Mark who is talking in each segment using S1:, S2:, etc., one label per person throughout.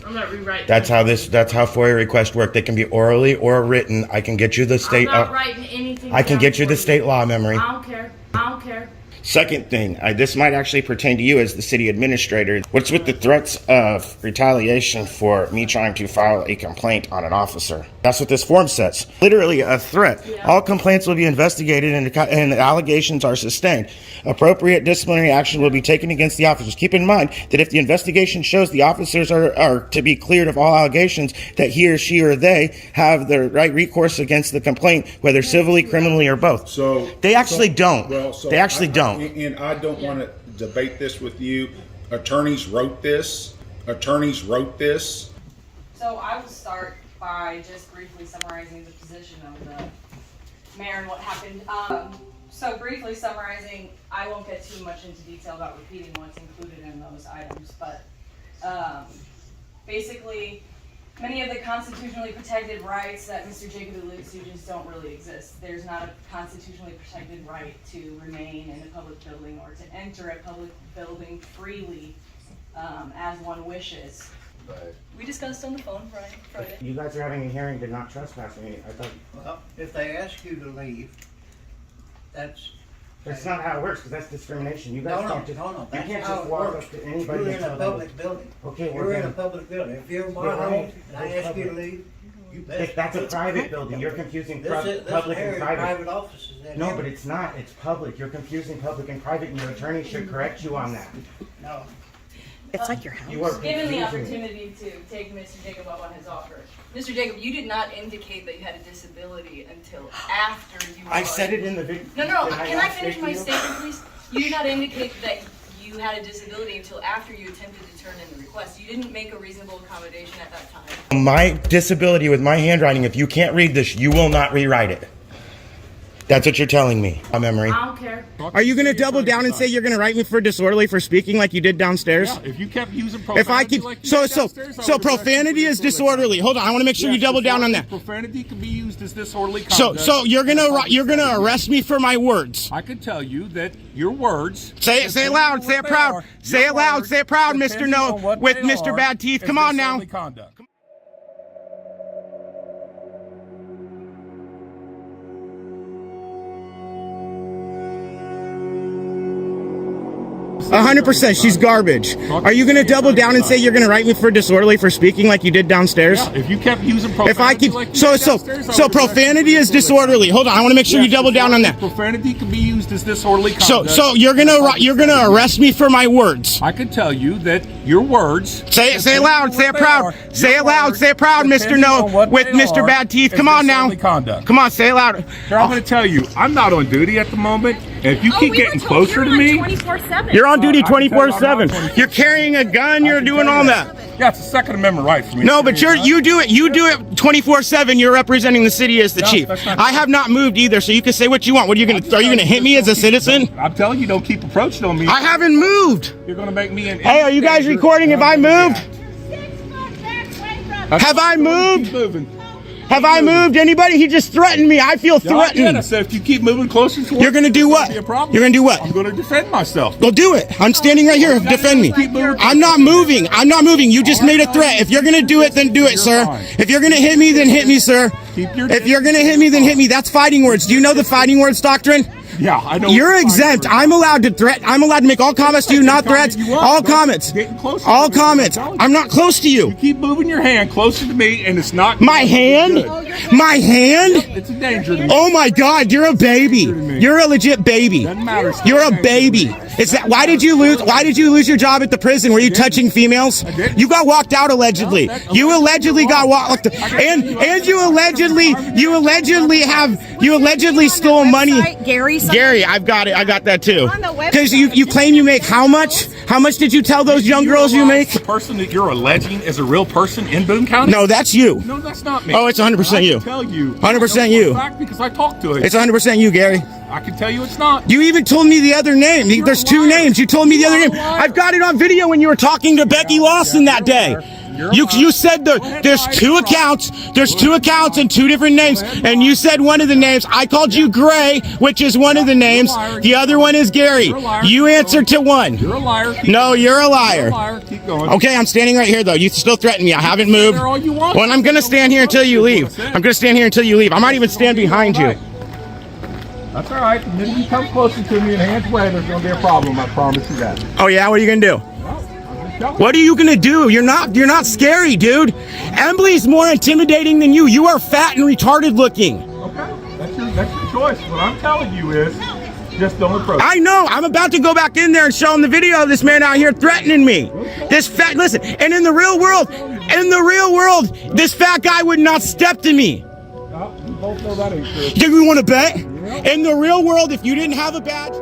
S1: I'm not rewriting.
S2: That's how FOIA requests work. They can be orally or written. I can get you the state.
S1: I'm not writing anything.
S2: I can get you the state law memory.
S1: I don't care. I don't care.
S2: Second thing, this might actually pertain to you as the city administrator. What's with the threats of retaliation for me trying to file a complaint on an officer? That's what this form says. Literally a threat. Yeah. All complaints will be investigated and allegations are sustained. Appropriate disciplinary action will be taken against the officers. Keep in mind that if the investigation shows the officers are to be cleared of all allegations, that he or she or they have the right recourse against the complaint, whether civilly, criminally, or both.
S3: So
S2: they actually don't. They actually don't.
S3: And I don't want to debate this with you. Attorneys wrote this. Attorneys wrote this.
S4: So I will start by just briefly summarizing the position of the mayor and what happened. So briefly summarizing, I won't get too much into detail about repeating what's included in those items, but basically, many of the constitutionally protected rights that Mr. Jacob alludes to just don't really exist. There's not a constitutionally protected right to remain in a public building or to enter a public building freely as one wishes.
S5: Right.
S4: We discussed on the phone Friday.
S2: You guys are having a hearing to not trespass me. I thought.
S6: Well, if they ask you to leave, that's
S2: not how it works, because that's discrimination. You guys can't just.
S6: No.
S2: You can't just walk up to anybody.
S6: You're in a public building.
S2: Okay,
S6: you're in a public building. If you're in my home and I ask you to leave, you bet.
S2: That's a private building. You're confusing public and private
S6: offices.
S2: No, but it's not. It's public. You're confusing public and private, and your attorney should correct you on that.
S6: No.
S7: It's like your house.
S2: You are
S4: given the opportunity to take Mr. Jacob up on his offer. Mr. Jacob, you did not indicate that you had a disability until after you were...
S2: I said it in the video.
S4: No, can I finish my statement, please? You did not indicate that you had a disability until after you attempted to turn in the request. You didn't make a reasonable accommodation at that time.
S2: My disability with my handwriting, if you can't read this, you will not rewrite it. That's what you're telling me. My memory.
S1: I don't care.
S2: Are you going to double down and say you're going to write me for disorderly for speaking like you did downstairs?
S5: Yeah, if you kept using profanity,
S2: if I keep so profanity is disorderly. Hold on, I want to make sure you double down on that.
S5: Profanity can be used as disorderly conduct.
S2: So you're gonna arrest me for my words.
S5: I can tell you that your words.
S2: Say it loud. Say it proud. Say it loud. Say it proud, Mr. No with Mr. Bad Teeth. Come on now.
S5: Conduct.
S2: 100%, she's garbage. Are you going to double down and say you're going to write me for disorderly for speaking like you did downstairs?
S5: Yeah, if you kept using profanity,
S2: if I keep so profanity is disorderly. Hold on, I want to make sure you double down on that.
S5: Profanity can be used as disorderly conduct.
S2: So you're gonna arrest me for my words.
S5: I can tell you that your words.
S2: Say it loud. Say it proud. Say it loud. Say it proud, Mr. No with Mr. Bad Teeth. Come on now. Come on, say it loud.
S5: Sir, I'm going to tell you, I'm not on duty at the moment. And if you keep getting closer to me,
S7: 24/7.
S2: You're on duty 24/7. You're carrying a gun. You're doing all that.
S5: Yeah, it's a Second Amendment right for me.
S2: No, but you do it 24/7. You're representing the city as the chief. I have not moved either, so you can say what you want. What are you gonna hit me as a citizen?
S5: I'm telling you, don't keep approaching on me.
S2: I haven't moved.
S5: You're gonna make me an.
S2: Hey, are you guys recording? If I moved? Have I moved? Have I moved? Anybody? He just threatened me. I feel threatened.
S5: I said if you keep moving closer towards,
S2: you're gonna do what? You're gonna do what?
S5: I'm gonna defend myself.
S2: Well, do it. I'm standing right here. Defend me. I'm not moving. I'm not moving. You just made a threat. If you're gonna do it, then do it, sir. If you're gonna hit me, then hit me, sir. If you're gonna hit me, then hit me. That's fighting words. Do you know the fighting words doctrine?
S5: Yeah, I know.
S2: You're exempt. I'm allowed to threat. I'm allowed to make all comments to you, not threats. All comments. All comments. I'm not close to you.
S5: You keep moving your hand closer to me, and it's not.
S2: My hand? My hand?
S5: It's a danger to me.
S2: Oh my God! You're a baby. You're a legit baby.
S5: Doesn't matter.
S2: You're a baby. It's that. Why did you lose? Why did you lose your job at the prison? Were you touching females? You got walked out allegedly. You allegedly got walked. And you allegedly stole money. Gary, I've got it. I got that too. Because you claim you make how much? How much did you tell those young girls you make?
S5: The person that you're alleging is a real person in Boone County?
S2: No, that's you.
S5: No, that's not me.
S2: Oh, it's 100% you.
S5: I can tell you.
S2: 100% you.
S5: Because I talked to it.
S2: It's 100% you, Gary.
S5: I can tell you it's not.
S2: You even told me the other name. There's two names. You told me the other name. I've got it on video when you were talking to Becky Lawson that day. You said there's two accounts. There's two accounts and two different names, and you said one of the names. I called you Gray, which is one of the names. The other one is Gary. You answered to one.
S5: You're a liar.
S2: No, you're a liar.
S5: Keep going.
S2: Okay, I'm standing right here though. You still threaten me. I haven't moved.
S5: there all you want.
S2: Well, I'm gonna stand here until you leave. I'm gonna stand here until you leave. I might even stand behind you.
S5: That's all right. The minute you come closer to me and hands wave, there's gonna be a problem. I promise you that.
S2: Oh yeah, what are you gonna do? What are you gonna do? You're not scary, dude. Emily's more intimidating than you. You are fat and retarded looking.
S5: Okay, that's your choice. What I'm telling you is, just don't approach.
S2: I know. I'm about to go back in there and show him the video of this man out here threatening me. This fat, listen, and in the real world, this fat guy would not step to me.
S5: We both know that ain't true.
S2: Do we want to bet? In the real world, if you didn't have a badge.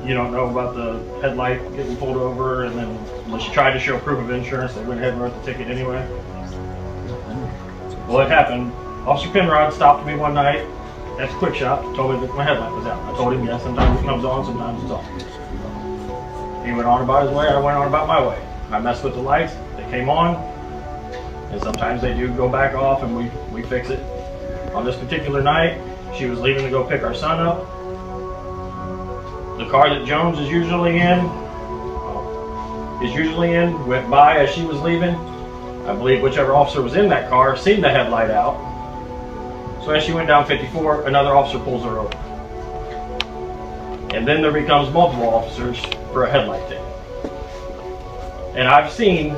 S8: You don't know about the headlight getting pulled over, and then when she tried to show proof of insurance, they went ahead and wrote the ticket anyway. Well, it happened. Officer Penrod stopped me one night at the quick shop, told me that my headlight was out. I told him, yes, sometimes it comes on, sometimes it's off. He went on about his way, I went on about my way. I messed with the lights, they came on, and sometimes they do go back off and we fix it. On this particular night, she was leaving to go pick our son up. The car that Jones is usually in went by as she was leaving. I believe whichever officer was in that car seen the headlight out. So as she went down 54, another officer pulls her over. And then there becomes multiple officers for a headlight ticket. And I've seen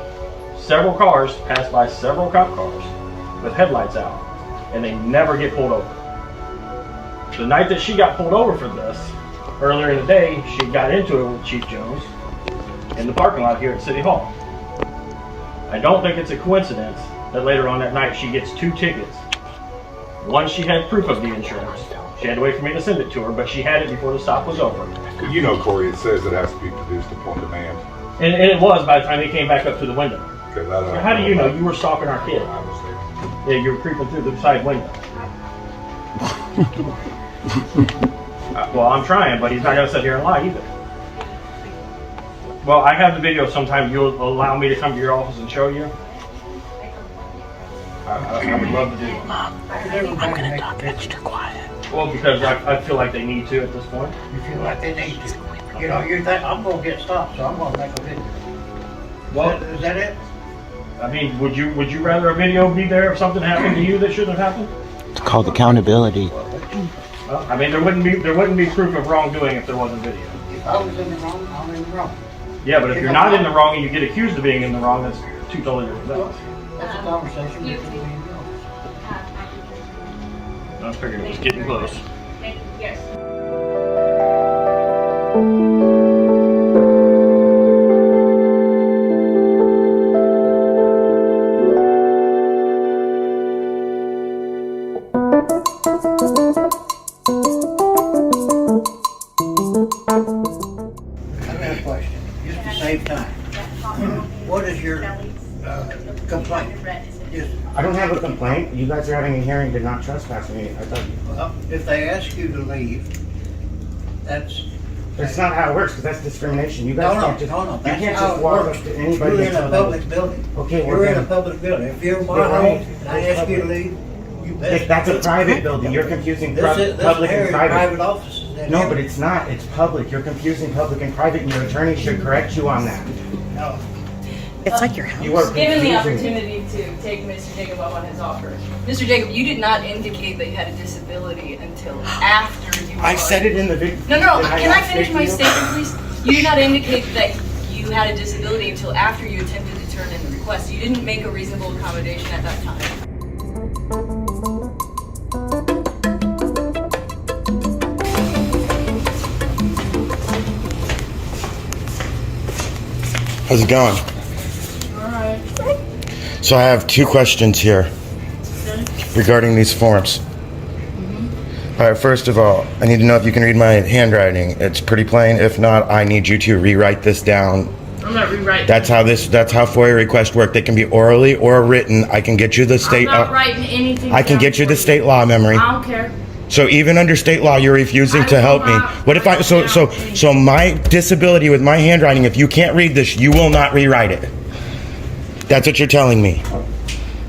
S8: several cars pass by several cop cars with headlights out, and they never get pulled over. The night that she got pulled over for this, earlier in the day, she got into it with Chief Jones in the parking lot here at City Hall. I don't think it's a coincidence that later on that night she gets two tickets. One, she had proof of the insurance. She had to wait for me to send it to her, but she had it before the stop was over.
S9: You know, Corey, it says it has to be produced upon demand.
S8: And it was by the time he came back up to the window.
S9: Okay,
S8: How do you know? You were stalking our kid.
S9: I was there.
S8: Yeah, you were creeping through the side window. Well, I'm trying, but he's not going to sit here and lie either. Well, I have the video sometime. You'll allow me to come to your office and show you? I would love to do it.
S7: I'm gonna talk extra quiet.
S8: Well, because I feel like they need to at this point.
S6: You feel like they need to. You know, you think, I'm gonna get stopped, so I'm gonna make a video.
S8: Well,
S6: Is that it?
S8: I mean, would you rather a video be there if something happened to you that shouldn't have happened?
S10: It's called accountability.
S8: Well, I mean, there wouldn't be proof of wrongdoing if there wasn't video.
S6: If I was in the wrong, I'm in the wrong.
S8: Yeah, but if you're not in the wrong and you get accused of being in the wrong, that's two totally different things.
S6: That's a conversation between me and you.
S8: I figured it was getting close.
S1: Yes.
S6: I got a question, just to save time. What is your complaint? Just,
S2: I don't have a complaint. You guys are having a hearing to not trespass me. I thought
S6: well, if they ask you to leave, that's.
S2: that's not how it works, because that's discrimination. You guys can't just
S6: No,
S2: you
S6: that's
S2: can't
S6: how
S2: just
S6: it
S2: walk
S6: works.
S2: up to anybody.
S6: You're
S2: and
S6: in a
S2: tell them-
S6: public building.
S2: Okay,
S6: You're
S2: we're
S6: in a
S2: done.
S6: public building. If you're in my
S2: But
S6: home and I ask you to leave, you best.
S2: That's a private building. You're confusing
S6: This
S2: public
S6: area
S2: and
S6: is
S2: private.
S6: private offices.
S2: No, but it's not. It's public. You're confusing public and private, and your attorney should correct you on that.
S6: No.
S7: It's like your house.
S2: You are
S4: Given the
S2: confusing me.
S4: opportunity to take Mr. Jacob up on his offer. Mr. Jacob, you did not indicate that you had a disability until after you.
S2: I said it in the video.
S4: No, can I finish my statement, please? You did not indicate that you had a disability until after you attempted to turn in the request. You didn't make a reasonable accommodation at that time.
S2: How's it going?
S1: Alright.
S2: So I have two questions here regarding these forms. All right, first of all, I need to know if you can read my handwriting. It's pretty plain. If not, I need you to rewrite this down
S1: I'm not rewriting.
S2: That's how FOIA requests work. They can be orally or written. I can get you the state.
S1: I'm not writing anything.
S2: I can
S1: down
S2: get you
S1: for
S2: the state law memory.
S1: I don't care.
S2: So even under state law, you're refusing to help me. What if so my disability with my handwriting, if you can't read this, you will not rewrite it. That's what you're telling me.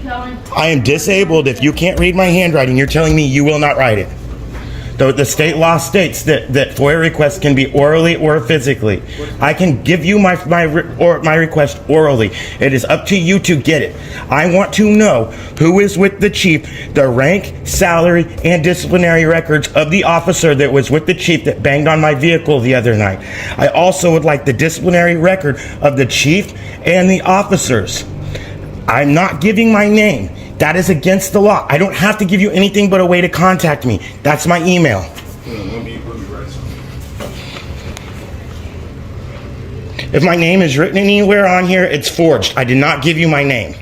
S1: Kelly,
S2: I am disabled. If you can't read my handwriting, you're telling me you will not write it. The state law states that FOIA requests can be orally or physically. I can give you my request orally. It is up to you to get it. I want to know who is with the chief, the rank, salary, and disciplinary records of the officer that was with the chief that banged on my vehicle the other night. I also would like the disciplinary record of the chief and the officers. I'm not giving my name. That is against the law. I don't have to give you anything but a way to contact me. That's my email. If my name is written anywhere on here, it's forged. I did not give you my name.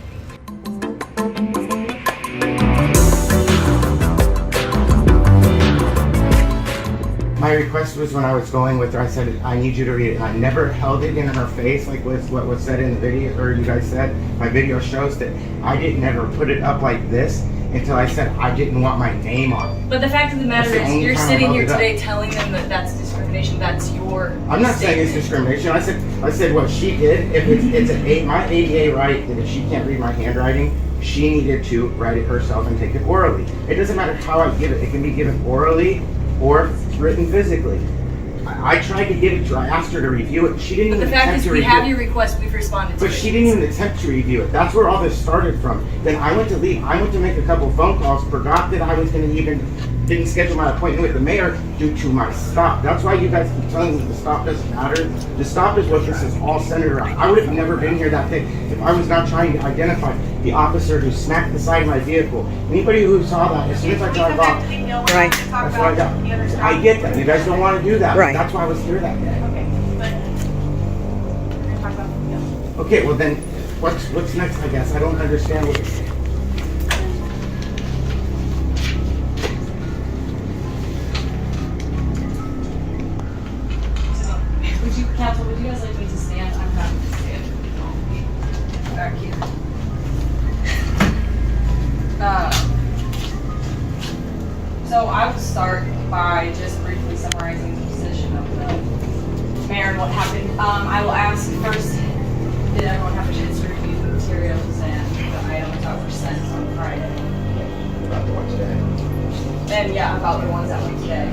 S2: My request was when I was going with her, I said, I need you to read it. And I never held it in her face like what was said in the video, or you guys said. My video shows that I didn't ever put it up like this until I said I didn't want my name on it.
S4: But the fact of the matter
S2: That's the
S4: is,
S2: only
S4: you're
S2: time I
S4: sitting
S2: held
S4: here
S2: it up.
S4: today telling them that that's discrimination. That's your
S2: I'm not saying it's discrimination. I said what she did, if it's my ADA right that if she can't read my handwriting, she needed to write it herself and take it orally. It doesn't matter how I give it. It can be given orally or written physically. I tried to give it to her. I asked her to review it. She didn't
S4: But the
S2: even
S4: fact
S2: attempt
S4: is,
S2: to
S4: we
S2: review
S4: have
S2: it.
S4: your request. We've responded to
S2: But
S4: it.
S2: she didn't even attempt to review it. That's where all this started from. Then I went to leave. I went to make a couple phone calls, forgot that I was going to didn't schedule my appointment with the mayor due to my stop. That's why you guys keep telling me the stop doesn't matter. The stop is what this is all centered around. I would have never been here that day if I was not trying to identify the officer who smacked the side of my vehicle. Anybody who saw that, as soon as I drive off,
S7: Right.
S2: that's what I got. I get that. You guys don't want to do that.
S7: Right.
S2: But that's why I was here that day.
S1: okay, but we're gonna talk about the
S2: Okay, well then, what's next, I guess? I don't understand what you're saying.
S4: Council, would you guys like me to stand? I'm happy to stand. Back here. So I will start by just briefly summarizing the position of the mayor and what happened. I will ask first, did everyone have a chance to review the materials and the items that were sent on Friday?
S2: About the one today.
S4: And yeah, about the ones that went today.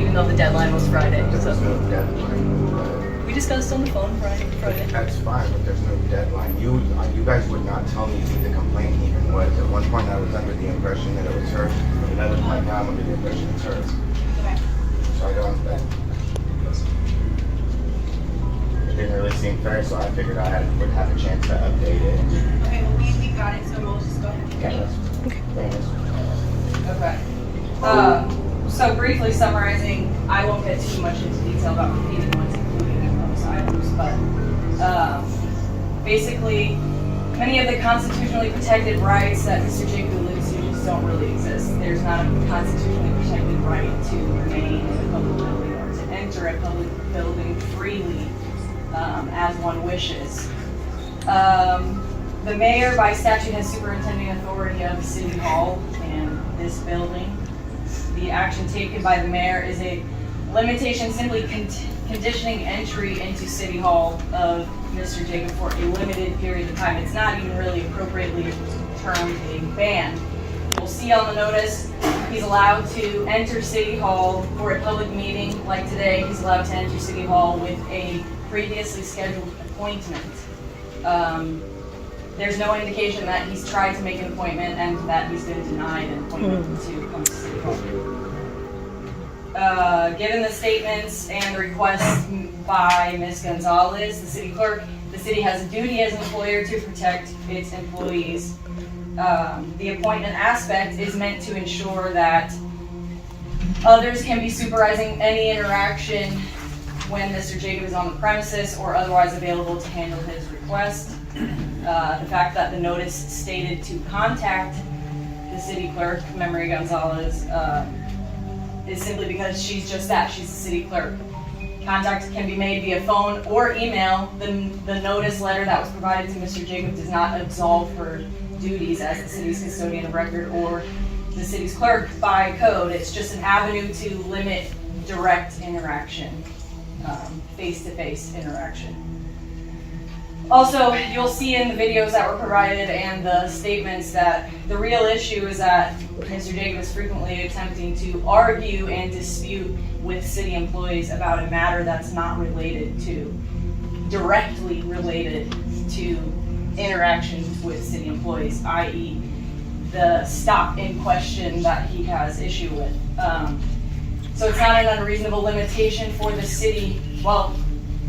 S4: Even though the deadline was Friday.
S2: There's no deadline.
S4: We discussed on the phone Friday.
S2: That's fine, but there's no deadline. You guys would not tell me who the complaint even was. At one point, I was under the impression that it was her. At another point, now I'm under the impression it's hers.
S4: Okay.
S2: So I don't. It didn't really seem fair, so I figured I would have a chance to update it.
S1: Okay, well, we got it, so we'll just go ahead.
S2: Yeah,
S4: Okay. So briefly summarizing, I won't get too much into detail about repeating what's included in those items, but basically, many of the constitutionally protected rights that Mr. Jacob alludes to just don't really exist. There's not a constitutionally protected right to remain in a public building or to enter a public building freely as one wishes. The mayor, by statute, has superintending authority of City Hall and this building. The action taken by the mayor is a limitation simply conditioning entry into City Hall of Mr. Jacob for a limited period of time. It's not even really appropriately termed a ban. You'll see on the notice, he's allowed to enter City Hall for a public meeting like today. He's allowed to enter City Hall with a previously scheduled appointment. There's no indication that he's tried to make an appointment and that he's been denied an appointment to come to City Hall. Given the statements and requests by Ms. Gonzalez, the city clerk, the city has a duty as an employer to protect its employees. The appointment aspect is meant to ensure that others can be supervising any interaction when Mr. Jacob is on the premises or otherwise available to handle his request. The fact that the notice stated to contact the city clerk, Memory Gonzalez, is simply because she's just that, she's the city clerk. Contact can be made via phone or email. The notice letter that was provided to Mr. Jacob does not absolve her duties as the city's custodian of record or the city's clerk by code. It's just an avenue to limit direct interaction, face-to-face interaction. Also, you'll see in the videos that were provided and the statements that the real issue is that Mr. Jacob is frequently attempting to argue and dispute with city employees about a matter that's not directly related to interactions with city employees, i.e. the stop in question that he has issue with. So it's not an unreasonable limitation for the city. Well,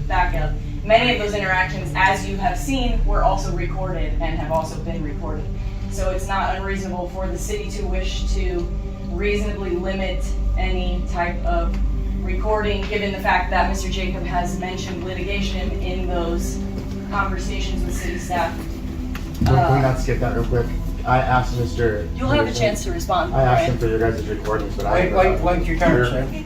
S4: back up. Many of those interactions, as you have seen, were also recorded and have also been recorded. So it's not unreasonable for the city to wish to reasonably limit any type of recording, given the fact that Mr. Jacob has mentioned litigation in those conversations with city staff.
S11: Can we not skip that real quick? I asked Mr.
S4: You'll have a chance to respond.
S11: I asked him for your guys' recordings, but
S6: Wait your turn, sir.